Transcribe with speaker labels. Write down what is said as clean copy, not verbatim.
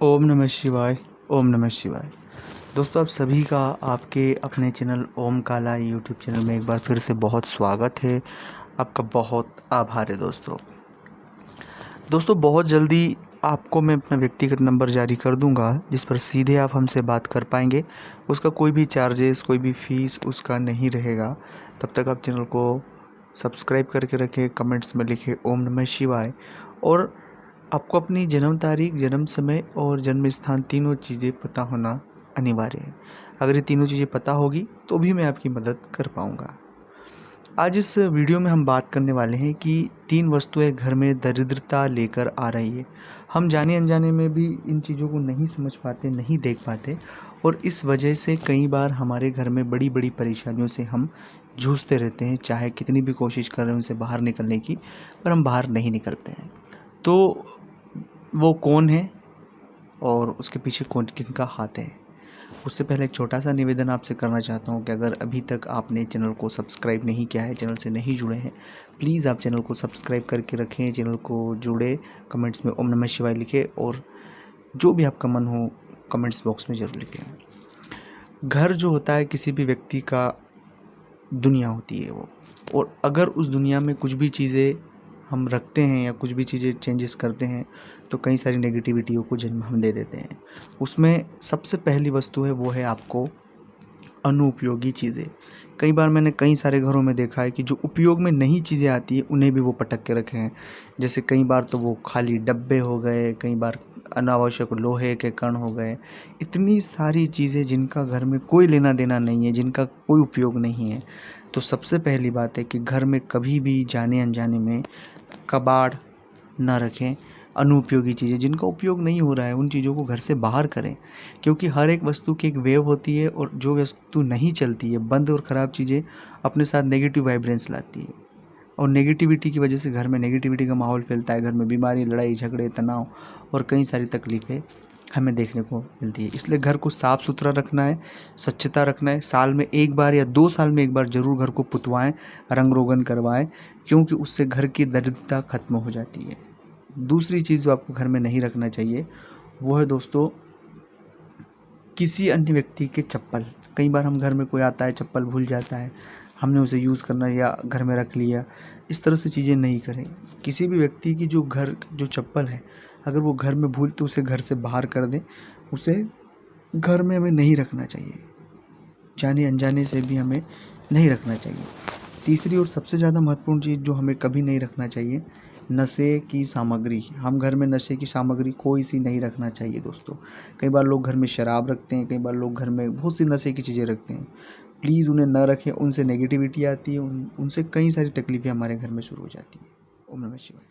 Speaker 1: ओम नमः शिवाय। ओम नमः शिवाय। दोस्तों, आप सभी का आपके अपने चैनल ओम काला यूट्यूब चैनल में एक बार फिर से बहुत स्वागत है। आपका बहुत आभार है दोस्तों, बहुत जल्दी आपको मैं अपना व्यक्तिगत नंबर जारी कर दूंगा, जिस पर सीधे आप हमसे बात कर पाएंगे। उसका कोई भी चार्जेस, कोई भी फीस उसका नहीं रहेगा। तब तक आप चैनल को सब्सक्राइब करके रखें, कमेंट्स में लिखें ओम नमः शिवाय। और आपको अपनी जन्म तारीख, जन्म समय और जन्म स्थान तीनों चीज़ें पता होना अनिवार्य है। अगर ये तीनों चीज़ें पता होगी तो भी मैं आपकी मदद कर पाऊँगा। आज इस वीडियो में हम बात करने वाले हैं कि 3 वस्तुएं घर में दरिद्रता लेकर आ रही है। हम जाने अनजाने में भी इन चीज़ों को नहीं समझ पाते, नहीं देख पाते, और इस वजह से कई बार हमारे घर में बड़ी बड़ी परेशानियों से हम जूझते रहते हैं। चाहे कितनी भी कोशिश कर रहे हैं उनसे बाहर निकलने की, पर हम बाहर नहीं निकलते हैं। तो वो कौन है और उसके पीछे कौन किसका हाथ है? उससे पहले एक छोटा सा निवेदन आपसे करना चाहता हूँ कि अगर अभी तक आपने चैनल को सब्सक्राइब नहीं किया है, चैनल से नहीं जुड़े हैं, प्लीज़ आप चैनल को सब्सक्राइब करके रखें, चैनल को जुड़े, कमेंट्स में ओम नमः शिवाय लिखें और जो भी आपका मन हो कमेंट्स बॉक्स में ज़रूर लिखें। घर जो होता है किसी भी व्यक्ति का दुनिया होती है वो, और अगर उस दुनिया में कुछ भी चीज़ें हम रखते हैं या कुछ भी चीज़ें चेंजेस करते हैं तो कई सारी नेगेटिविटियों को जन्म हम दे देते हैं। उसमें सबसे पहली वस्तु है वो है आपको अनुपयोगी चीज़ें। कई बार मैंने कई सारे घरों में देखा है कि जो उपयोग में नहीं चीज़ें आती है उन्हें भी वो पटक के रखे हैं। जैसे कई बार तो वो खाली डब्बे हो गए, कई बार अनावश्यक लोहे के कण हो गए। इतनी सारी चीज़ें जिनका घर में कोई लेना देना नहीं है, जिनका कोई उपयोग नहीं है। तो सबसे पहली बात है कि घर में कभी भी जाने अनजाने में कबाड़ ना रखें। अनुपयोगी चीज़ें जिनका उपयोग नहीं हो रहा है उन चीज़ों को घर से बाहर करें, क्योंकि हर एक वस्तु की एक वेव होती है और जो वस्तु नहीं चलती है, बंद और ख़राब चीज़ें अपने साथ नेगेटिव वाइब्रेंस लाती है, और नेगेटिविटी की वजह से घर में नेगेटिविटी का माहौल फैलता है। घर में बीमारी, लड़ाई झगड़े, तनाव और कई सारी तकलीफ़ें हमें देखने को मिलती है। इसलिए घर को साफ़ सुथरा रखना है, स्वच्छता रखना है। साल में एक बार या 2 साल में एक बार ज़रूर घर को पुतवाएं, रंग रोगन करवाएं, क्योंकि उससे घर की दरिद्रता खत्म हो जाती है। दूसरी चीज़ जो आपको घर में नहीं रखना चाहिए वो है दोस्तों किसी अन्य व्यक्ति के चप्पल। कई बार हम घर में कोई आता है, चप्पल भूल जाता है, हमने उसे यूज़ करना या घर में रख लिया। इस तरह से चीज़ें नहीं करें। किसी भी व्यक्ति की जो चप्पल है, अगर वो घर में भूल तो उसे घर से बाहर कर दें। उसे घर में हमें नहीं रखना चाहिए, जाने अनजाने से भी हमें नहीं रखना चाहिए। तीसरी और सबसे ज़्यादा महत्वपूर्ण चीज़ जो हमें कभी नहीं रखना चाहिए, नशे की सामग्री। हम घर में नशे की सामग्री कोई सी नहीं रखना चाहिए दोस्तों। कई बार लोग घर में शराब रखते हैं, कई बार लोग घर में बहुत सी नशे की चीज़ें रखते हैं। प्लीज़ उन्हें न रखें, उनसे नेगेटिविटी आती है, उनसे कई सारी तकलीफ़ें हमारे घर में शुरू हो जाती हैं। ओम नमः शिवाय।